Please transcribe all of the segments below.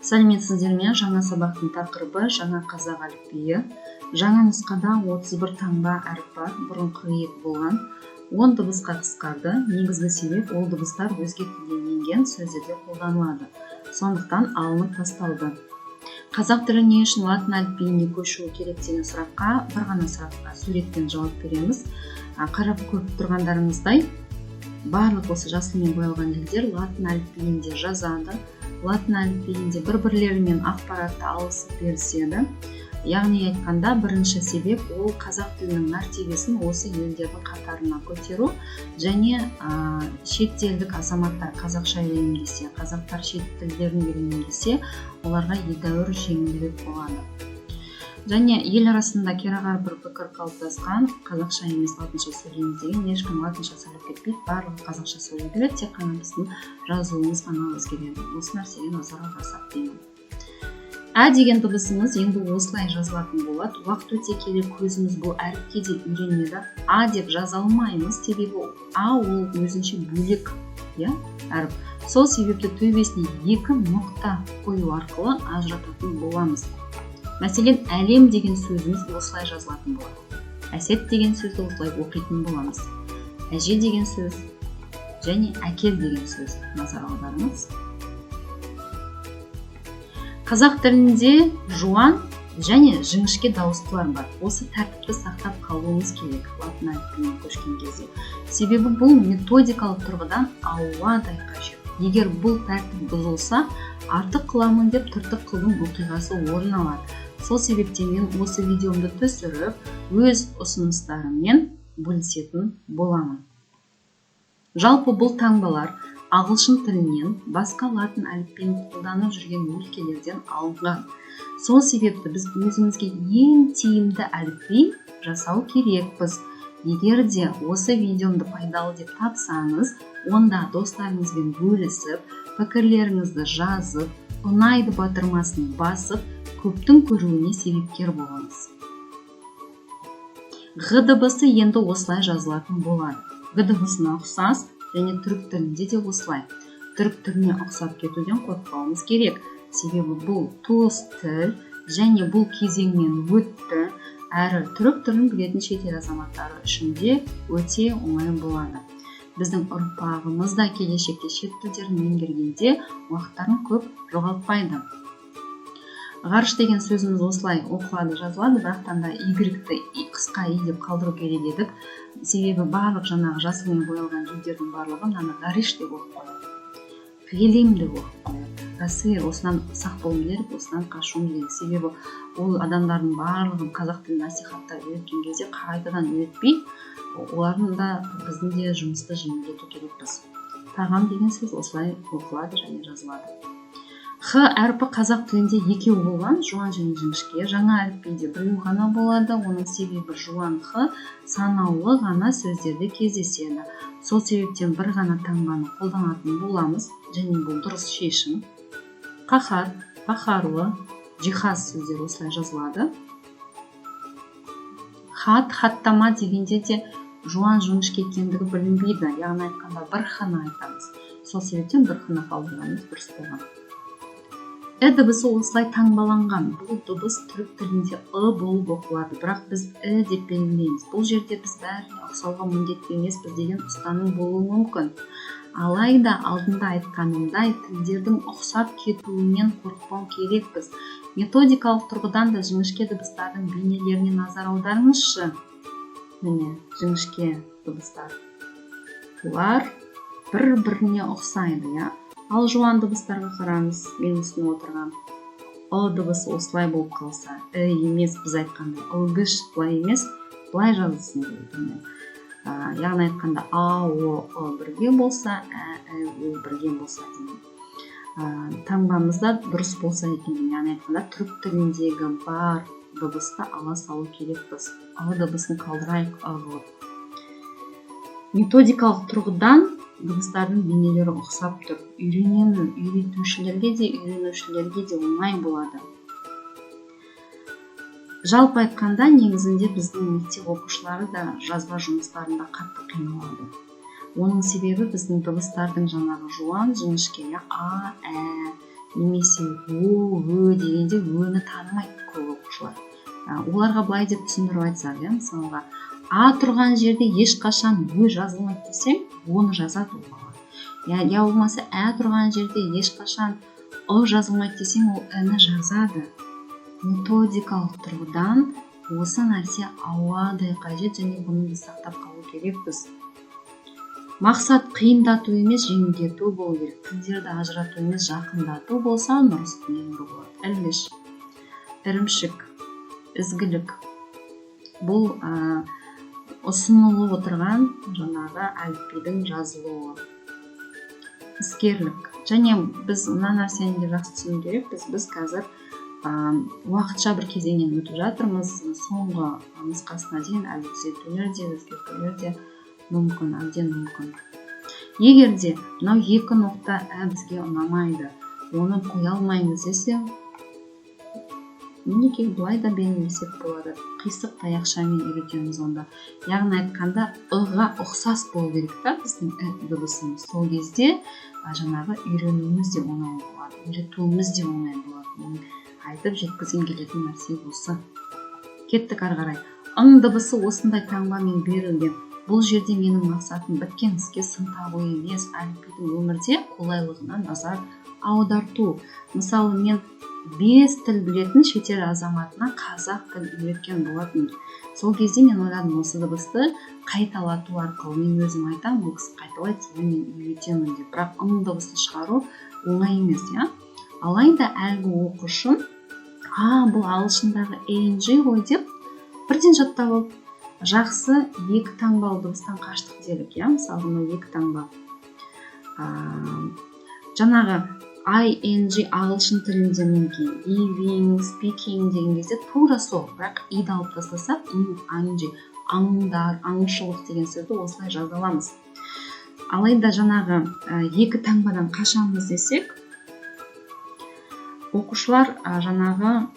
Сәлеметсіздер ме? Жаңа сабақтың тақырыбы жаңа қазақ әліпбиі. Жаңа нұсқада 31 таңба әріп бар, бұрынғы 2 болған. 10 дыбысқа қысқарды. Негізгі себеп ол дыбыстар өзге тілден енген сөздерде қолданылады. Сондықтан алынып тасталды. Қазақ тілі не үшін латын әліпбиіне көшуі керек деген сұраққа бір ғана сұраққа суретпен жауап береміз. Қарап көріп тұрғандарыңыздай, барлық осы жасылмен боялған елдер латын әліпбиінде жазады. Латын әліпбиінде бір-бірлерімен ақпаратты алысып беріседі. Яғни айтқанда, бірінші себеп ол қазақ тілінің мәртебесін осы елдердің қатарына көтеру және шетелдік азаматтар қазақша үйренген, қазақтар шет тілдерін үйренген, оларға едәуір жеңілдік болады. Және ел арасында керағар бір пікір қалыптасқан, қазақша емес латынша сөйлейміз деген, ешкім латынша сөйлеп кетпейді, барлығы қазақша сөйлей береді, тек қана біздің жазуымыз ғана өзгереді. Осы нәрсеге назар аударсақ деймін. Ә деген дыбысымыз енді осылай жазылатын болады. Уақыт өте келе көзіміз бұл әріпке де үйренеді. А деп жаза алмаймыз, себебі А ол өзінше бөлек әріп. Сол себепті төбесіне 2 нұқта қою арқылы ажырататын боламыз. Мәселен, әлем деген сөзіміз осылай жазылатын болады. Әсет деген сөзді осылай оқитын боламыз. Әже деген сөз және әкел деген сөз назар аударыңыз. Қазақ тілінде жуан және жіңішке дауыстылар бар. Осы тәртіпті сақтап қалуымыз керек латын әліпбиіне көшкен кезде. Себебі бұл методикалық тұрғыдан ауадай қажет. Егер бұл тәртіп бұзылса, артық қыламын деп тыртық қылдың оқиғасы орын алады. Сол себептен мен осы видеомды түсіріп, өз ұсыныстарыммен бөлісетін боламын. Жалпы бұл таңбалар ағылшын тілінен басқа латын әліпбиін қолданып жүрген өлкелерден алынған. Сол себепті біз өзімізге ең тиімді әліпби жасау керекпіз. Егер де осы видеомды пайдалы деп тапсаңыз, онда достарыңызбен бөлісіп, пікірлеріңізді жазып, ұнайды батырмасын басып, көптің көруіне себепкер болыңыз. Ғ дыбысы енді осылай жазылатын болады. Ғ дыбысына ұқсас және түрік тілінде де осылай. Түрік тіліне ұқсап кетуден қорықпауымыз керек. Себебі бұл туыс тіл және бұл кезеңмен өтті, әрі түрік тілін білетін шетел азаматтары үшін де өте оңай болады. Біздің ұрпағымыз да келешекте шет тілдерін меңгергенде уақыттарын көп жоғалтпайды. Ғарыш деген сөзіміз осылай оқылады, жазылады, бірақтан да Y-ті қысқа И деп қалдыру керек едік. Себебі барлық жаңағы жасылмен боялған жүздердің барлығы мынаны ғариш деп оқып қояды. Ғилим деп оқып қояды. Ғасир, осынан сақ болуым керек, осынан қашуым керек. Себебі ол адамдардың барлығын қазақ тілін насихаттап үйреткен кезде қайтадан үйретпей, олардың да біздің де жұмысты жеңілдету керекпіз. Тағам деген сөз осылай оқылады және жазылады. Х әрпі қазақ тілінде 2 болған, жуан және жіңішке. Жаңа әліпбиде 1 ғана болады. Оның себебі жуан Х санаулы ғана сөздерде кездеседі. Сол себептен бір ғана таңбаны қолданатын боламыз, және бұл дұрыс шешім. Қахат, қахарлы, жиһаз сөздері осылай жазылады. Хат, хаттама дегенде де жуан жіңішке екендігі білінбейді. Яғни айтқанда бір Х-ны айтамыз. Сол себептен бір Х-ны қалдырғанымыз дұрыс болған. Ә дыбысы осылай таңбаланған. Бұл дыбыс түрік тілінде ы болып оқылады, бірақ біз деп белгілейміз. Бұл жерде біз бәріне ұқсауға міндетті емеспіз деген ұстаным болуы мүмкін. Алайда алдында айтқанымдай тілдердің ұқсап кетуінен қорықпау керекпіз. Методикалық тұрғыдан да жіңішке дыбыстардың бейнелеріне назар аударыңызшы. Міне, жіңішке дыбыстар. Бұлар бір-біріне ұқсайды, Ал жуан дыбыстарға қараңыз, мен үстіне отырған. О дыбысы осылай болып қалса, емес біз айтқанда, ылғыш бұлай емес, бұлай жазылсын дейді. Яғни айтқанда, А, О бірге болса, О бірге болса дейді. Таңбамызда дұрыс болса екен, яғни айтқанда, түрік тіліндегі бар дыбысты ала салу керекпіз. А дыбысын қалдырайық ағылып. Методикалық тұрғыдан дыбыстардың бейнелері ұқсап тұр. Үйретушілерге де, үйренушілерге де оңай болады. Жалпы айтқанда, негізінде біздің мектеп оқушылары да жазба жұмыстарында қатты қиналады. Оның себебі біздің дыбыстардың жаңағы жуан, жіңішке, А, Ә, немесе ө дегенде өні танымайды көп оқушылар. Оларға былай деп түсіндіріп айтсақ, мысалға а тұрған жерде ешқашан ө жазылмайды десең, оны жазады ол бала. Я болмаса ә тұрған жерде ешқашан жазылмайды десең, ол ні жазады. Методикалық тұрғыдан осы нәрсе ауадай қажет, және бұны біз сақтап қалу керекпіз. Мақсат қиындату емес, жеңілдету болу керек. Тілдерді ажырату емес, жақындату болса, нұрыс тиімді болады. Ілгіш, ірімшік, ізгілік. Бұл ұсынылып отырған жаңағы әліпбидің жазылуы. Іскерлік. Және біз мына нәрсені де жақсы түсіну керекпіз. Біз қазір уақытша бір кезеңнен өтіп жатырмыз. Соңғы нұсқасына дейін әлі түзетулер де, өзгертулер де мүмкін, әбден мүмкін. Егер де мынау екі ноқта бізге ұнамайды, оны қоя алмаймыз десе, мінекей былай да белгілесек болады. Қисық таяқшамен үйретеміз онда. Яғни айтқанда ға ұқсас болу керек та біздің дыбысымыз. Сол кезде жаңағы үйренуіміз де оңай болады, үйретуіміз де оңай болады. Айтып жеткізген келетін нәрсе осы. Кеттік ары қарай. Дыбысы осындай таңбамен берілген. Бұл жерде менің мақсатым біткен іске сын табу емес, әліпбидің өмірде қолайлығына назар аударту. Мысалы, мен 5 тіл білетін шетел азаматына қазақ тіл үйреткен болатын. Сол кезде мен ойладым, осы дыбысты қайталату арқылы, мен өзім айтам, бұл кісі қайталайды, мен үйретемін деп. Бірақ дыбысты шығару оңай емес, Алайда әлгі оқушым, бұл ағылшындағы ing ғой деп бірден жаттап алып, жақсы екі таңбалы дыбыстан қаштық делік, мысалы, екі таңба. Жаңағы ing ағылшын тілінде мінекей living, speaking деген кезде тура сол, бірақ иді алып тастасақ, аңдар, аңшылық деген сөзді осылай жаза аламыз. Алайда жаңағы екі таңбадан қашамыз десек, оқушылар жаңағы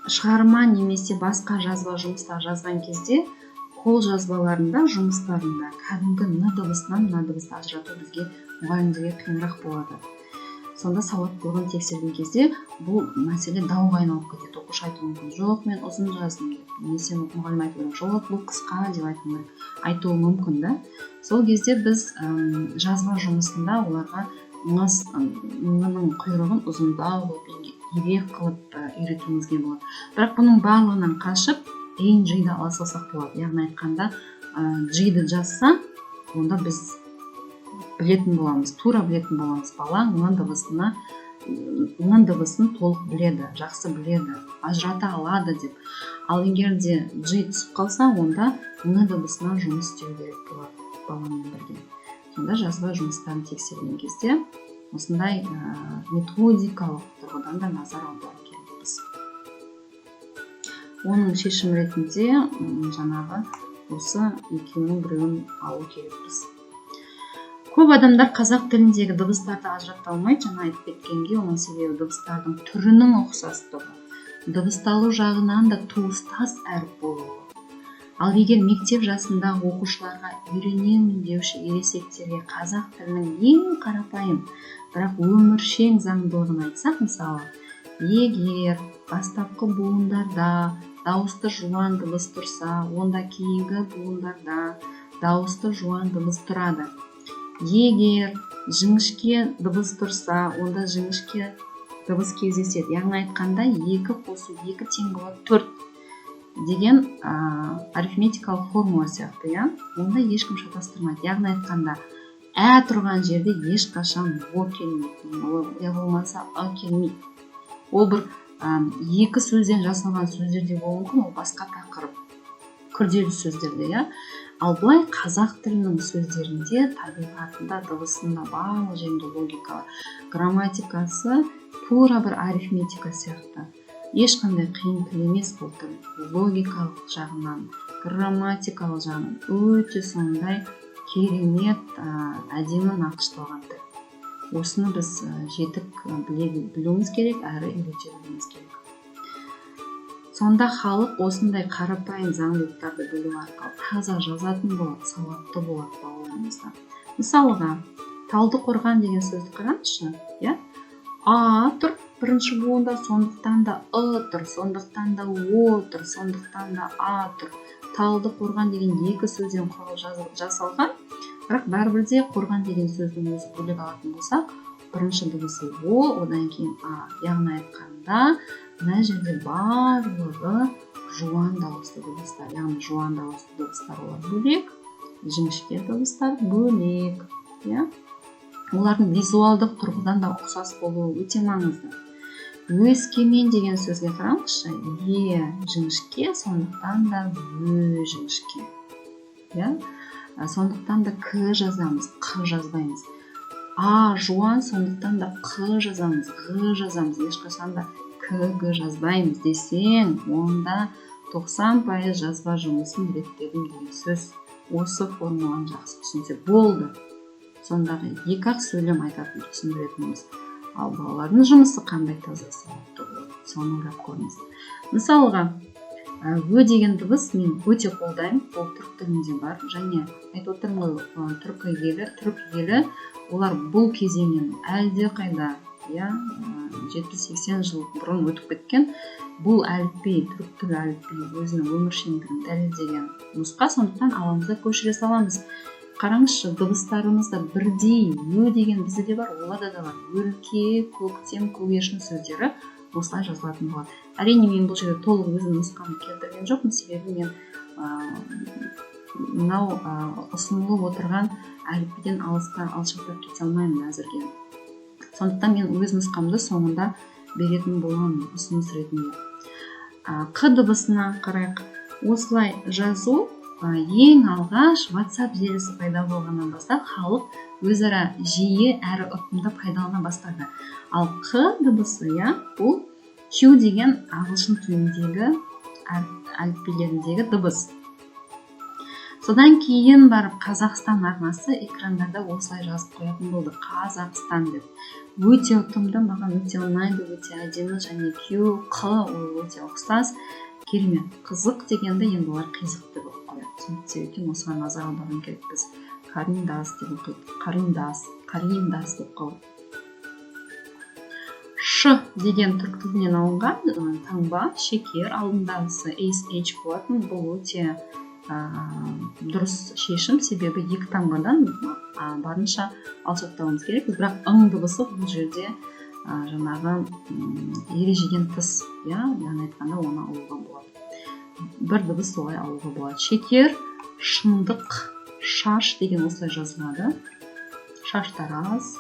шығарма немесе басқа жазба жұмыстар жазған кезде қол жазбаларында, жұмыстарында кәдімгі н дыбысынан мына дыбысты ажырату бізге мұғалімдерге қиынырақ болады. Сонда сауаттылығын тексерген кезде бұл мәселе дауға айналып кетеді. Оқушы айтуы мүмкін, жоқ, мен ұзын жаздым деп, немесе мұғалім айтуы мүмкін, жоқ, бұл қысқа деп айтуы мүмкін да. Сол кезде біз жазба жұмысында оларға ның құйрығын ұзындау қылып, ирек қылып үйретуімізге болады. Бірақ бұның барлығынан қашып, ing-ді ала салсақ болады. Яғни айтқанда, g-ді жазса, онда біз білетін боламыз, тура білетін боламыз. Бала ның дыбысын толық біледі, жақсы біледі, ажырата алады деп. Ал егер де g түсіп қалса, онда ң дыбысынан жұмыс істеу керек болады баламен бірге. Сонда жазба жұмыстарын тексерген кезде осындай методикалық тұрғыдан да назар аудару керекпіз. Оның шешім ретінде жаңағы осы екеуінің біреуін алу керекпіз. Көп адамдар қазақ тіліндегі дыбыстарды ажырата алмайды, жаңа айтып кеткенге, оның себебі дыбыстардың түрінің ұқсастығы, дыбысталу жағынан да туыстас әріп болуы. Ал егер мектеп жасындағы оқушыларға үйренемін деуші ересектерге қазақ тілінің ең қарапайым, бірақ өміршең заңдылығын айтсақ, мысалы, егер бастапқы буындарда дауысты жуан дыбыс тұрса, онда кейінгі буындарда дауысты жуан дыбыс тұрады. Егер жіңішке дыбыс тұрса, онда жіңішке дыбыс кездеседі. Яғни айтқанда, 2 қосу 2 тең болады 4 деген арифметикалық формула сияқты, онда ешкім шатастырмайды. Яғни айтқанда, тұрған жерде ешқашан о келмейді, я болмаса а келмейді. Ол бір 2 сөзден жасалған сөздерде болуы мүмкін, ол басқа тақырып, күрделі сөздерде, Ал бұлай қазақ тілінің сөздерінде, табиғатында, дыбысында барлық жерінде логикалы, грамматикасы тура бір арифметика сияқты. Ешқандай қиын тіл емес бұл тіл. Логикалық жағынан, грамматикалық жағынан өте сондай керемет, әдемі нақышталған тіл. Осыны біз жетік білуіміз керек, әрі үйретуіміз керек. Сонда халық осындай қарапайым заңдылықтарды білу арқылы таза жазатын болады, сауатты болады балаларымызда. Мысалға, Талдықорған деген сөзді қараңызшы, а тұр бірінші буында, сондықтан да ы тұр, сондықтан да о тұр, сондықтан да а тұр. Талды қорған деген екі сөзден жасалған, бірақ бәрібір де қорған деген сөздің өзі бөлек алатын болсақ, бірінші дыбысы о, одан кейін а. Яғни айтқанда мына жерде барлығы жуан дауысты дыбыстар, яғни жуан дауысты дыбыстар олар бөлек, жіңішке дыбыстар бөлек, иә. Олардың визуалдық тұрғыдан да ұқсас болуы өте маңызды. Өскемен деген сөзге қараңызшы, е жіңішке, сондықтан да ө жіңішке, иә. Сондықтан да к жазамыз, қ жазбаймыз. А жуан, сондықтан да қ жазамыз, ғ жазамыз, ешқашан да к жазбаймыз десең, онда 90% жазба жұмысын реттедім деген сөз. Осы формуланы жақсы түсінсе болды. Сондағы екі-ақ сөйлем айтатын түсіндіретініміз. Ал балалардың жұмысы қандай таза сауатты болады, соны ойлап көріңіз. Мысалға, ө деген дыбыс мен өте қолдаймын, ол түрік тілінде бар, және айтып отырмын ғой, түрік елі олар бұл кезеңнен әлде қайда, 70-80 жыл бұрын өтіп кеткен, бұл әліпби, түрік тілі әліпби өзінің өміршеңдігін дәлелдеген нұсқа, сондықтан аламызда көшіре саламыз. Қараңызшы, дыбыстарымызда бірдей ө деген бізде де бар, оларда да бар. Өлке, көктем, көгершін сөздері осылай жазылатын болады. Әрине мен бұл жерде толық өзім нұсқамды келтірген жоқпын, себебі мен мынау ұсынылып отырған әліпбиден алшақтап кете алмаймын әзірге. Сондықтан мен өз нұсқамды соңында беретін боламын ұсыныс ретінде. Қ дыбысына қарайық. Осылай жазу ең алғаш WhatsApp желісі пайда болғаннан бастап халық өзара жиі әрі ұтымды пайдалана бастады. Ал қ дыбысы, бұл Q деген ағылшын тіліндегі әліпбилеріндегі дыбыс. Содан кейін барып Қазақстан арнасы экрандарда осылай жазып қоятын болды, Қазақстан деп. Өте ұтымды, маған өте ұнайды, өте әдемі, және Q, қ ол өте ұқсас, керемет. Қызық дегенді енді олар қызық деп оқып қояды. Себебі осыған назар аударған керек, біз қарындас деп оқиды, қарындас деп қояды. Ш деген түрік тілінен алынған таңба, шекер, алдындағысы SH болатын, бұл өте дұрыс шешім, себебі екі таңбадан барынша алшақтауымыз керек. Бірақ ың дыбысы бұл жерде жаңағы ережеден тыс, яғни айтқанда оны алуға болады. Бір дыбыс солай алуға болады. Шекер, шындық, шаш деген осылай жазылады. Шаштараз.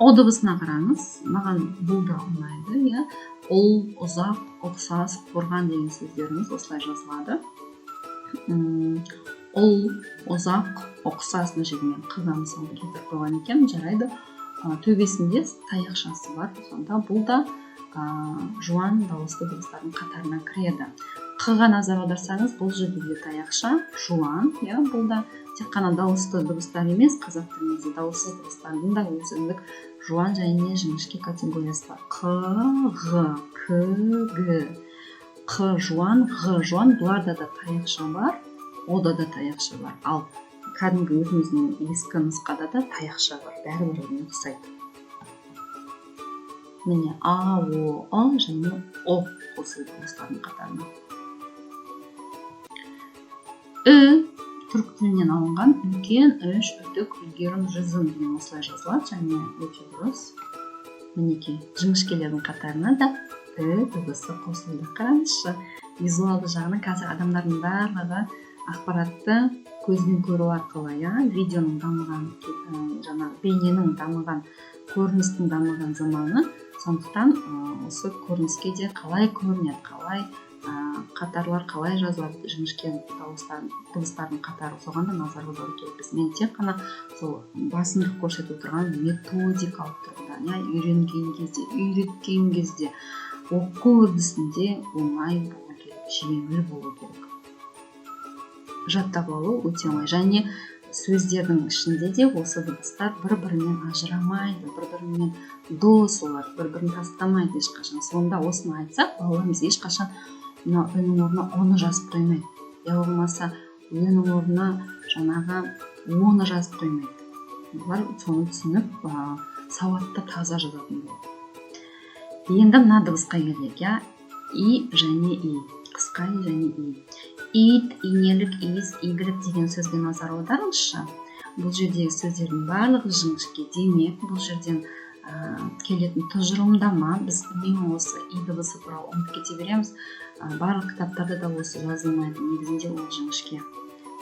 О дыбысына қараңыз, маған бұл да ұнайды. Ол, ұзақ, ұқсас, қорған деген сөздеріміз осылай жазылады. Ол, ұзақ, ұқсас жермен қыға мысалы келтіріп қойған екен, жарайды. Төбесінде таяқшасы бар, сонда бұл да жуан дауысты дыбыстардың қатарына кіреді. Қыға назар аударсаңыз, бұл жерде таяқша, жуан, бұл да тек қана дауысты дыбыстар емес, қазақ тілінде дауысты дыбыстардың да өзіндік жуан және жіңішке категориясы бар. Қ, ғ, к, г. Қ жуан, ғ жуан, бұларда да таяқша бар, ода да таяқша бар. Ал кәдімгі өзіміздің ескі нұсқада да таяқша бар, бәрі-біріне ұқсайды. Міне а, о, а және о қосылды осылардың қатарына. Түрік тілінен алынған үлкен, үш, үтік, үлгерім, жүзім деген осылай жазылады, және өте дұрыс. Мінекей, жіңішкелердің қатарына да дыбысы қосылды. Қараңызшы, визуалды жағынан қазір адамдардың барлығы ақпаратты көзбен көру арқылы, видеоның дамыған, жаңағы бейненің дамыған, көріністің дамыған заманы, сондықтан осы көрініске де қалай көрінеді, қалай қатарлар қалай жазылады, жіңішке дыбыстардың қатары, соған да назар аудару керекпіз. Мен тек қана сол басымдық көрсетіп отырған методикалық тұрғыдан, үйреткен кезде оқу үрдісінде оңай болу керек, жеңіл болу керек. Жаттап алу өте оңай, және сөздердің ішінде де осы дыбыстар бір-бірінен ажырамайды, бір-бірінен дос олар, бір-бірін тастамайды ешқашан. Сонда осыны айтсақ, балаларымыз ешқашан өнің орнына оны жазып қоймайды. Болмаса өнің орнына жаңағы оны жазып қоймайды. Олар соны түсініп, сауатты таза жазатын болады. Енді мына дыбысқа келейік, иә. И және и. Қысқа и және и. Ит, инелік, иіс, игілік деген сөзге назар аударыңызшы. Бұл жердегі сөздердің барлығы жіңішке. Демек, бұл жерден келетін тұжырымдама. Біз үнемі осы и дыбысы туралы ұмытып кете береміз. Барлық кітаптарда да осы жазылмайды. Негізінде ол жіңішке.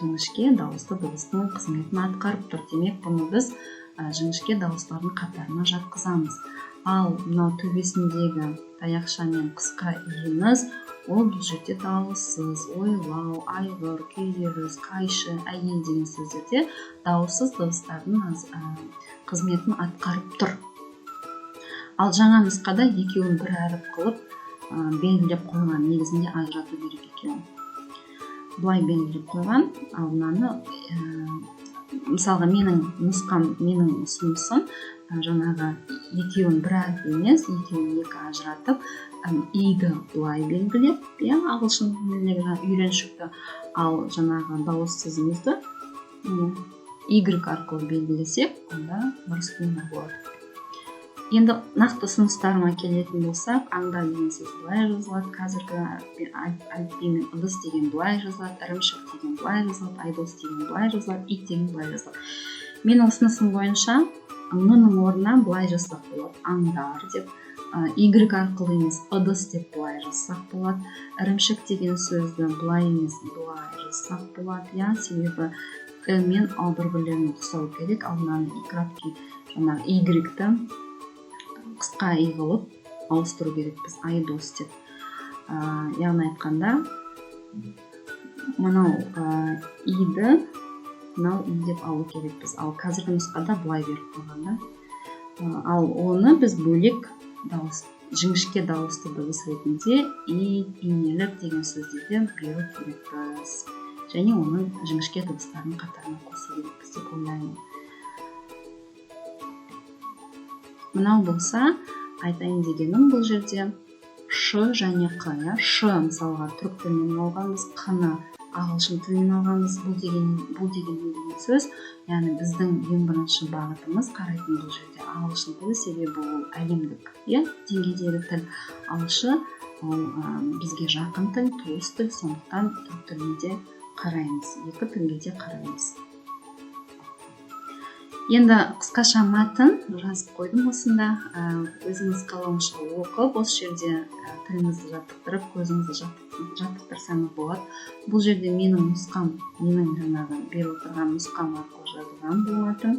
Жіңішке дауысты дыбыстың қызметін атқарып тұр. Демек, бұны біз жіңішке дауыстардың қатарына жатқызамыз. Ал мынау төбесіндегі таяқшамен қысқа иіңіз, ол бұл жерде дауыссыз, ойлау, айғыр, күйзеліс, қайшы, әйел деген сөздерде дауыссыз дыбыстардың қызметін атқарып тұр. Ал жаңа нұсқада екеуін бір әріп қылып белгілеп қойған, негізінде ажырату керек екеуін. Бұлай белгілеп қойған, ал мынаны мысалға менің нұсқам, менің ұсынысым жаңағы екеуін бір әріп емес, екеуін екі ажыратып, иді бұлай белгілеп, ағылшын тіліндегі үйреншікті, ал жаңағы дауыссызымызды Y арқылы белгілесек, онда дұрыс болады. Енді нақты ұсыныстарыма келетін болсақ, аңда деген сөз былай жазылады, қазіргі әліпбимен ыдыс деген былай жазылады, ірімшік деген былай жазылады, айдос деген былай жазылады, ит деген былай жазылады. Менің ұсынысым бойынша ның орнына былай жазсақ болады, аңдар деп, Y арқылы емес, ыдыс деп былай жазсақ болады, ірімшік деген сөзді былай емес, былай жазсақ болады, себебі мен бір-бірлеріне ұқсау керек, ал мынаны жаңағы Y-ті қысқа и қылып ауыстыру керек біз, айдос деп. Яғни айтқанда, мынау и-ді мынау и деп алу керек біз. Ал қазіргі нұсқада былай беріп қойғанда. Ал оны біз бөлек дауыс, жіңішке дауысты дыбыс ретінде и, инелік деген сөздерде беру керекпіз. Және оның жіңішке дыбыстарын қатарына қосу керекпіз деп ойлаймын. Мынау болса, айтайын дегенім бұл жерде ш және қ. Ш мысалға түрік тілінен алғанбыз, қ-ны ағылшын тілінен алғанбыз. Бұл деген сөз, яғни біздің ең бірінші бағытымыз қарайтын бұл жерде ағылшын тілі, себебі ол әлемдік деңгейдегі тіл. Ал ш ол бізге жақын тіл, туыс тіл, сондықтан түрік тіліне де қараймыз, екі тілге де қараймыз. Енді қысқаша мәтін жазып қойдым осында. Өзіңіз қалауынша оқып, осы жерде тіліңізді жаттықтырып, көзіңізді жаттықтырсаңыз болады. Бұл жерде менің нұсқам, менің жаңағы беріп отырған нұсқам арқылы жазылған болатын.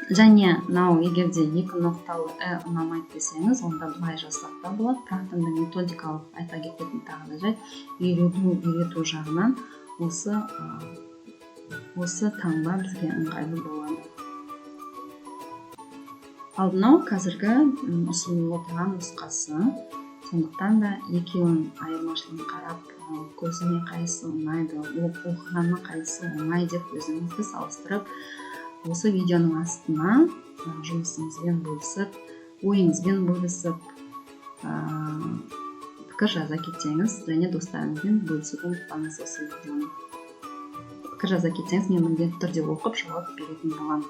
Және мынау егерде екі ноқталы ұнамайды десеңіз, онда былай жазсақ та болады. Бірақ та методикалық айта кететін тағы да жайт, үйрету жағынан осы таңба бізге ыңғайлы болады. Ал мынау қазіргі ұсынылып отырған нұсқасы, сондықтан да екеуінің айырмашылығын қарап, көзіме қайсысы ұнайды, оқығаныма қайсысы ұнайды деп өзіңізді салыстырып, осы видеоның астына жұмысыңызбен бөлісіп, ойыңызбен бөлісіп, пікір жаза кетсеңіз, және достарыңызбен бөлісіп ұмытпаңыз осы видеоны. Пікір жаза кетсеңіз, мен міндетті түрде оқып жауап беретін боламын.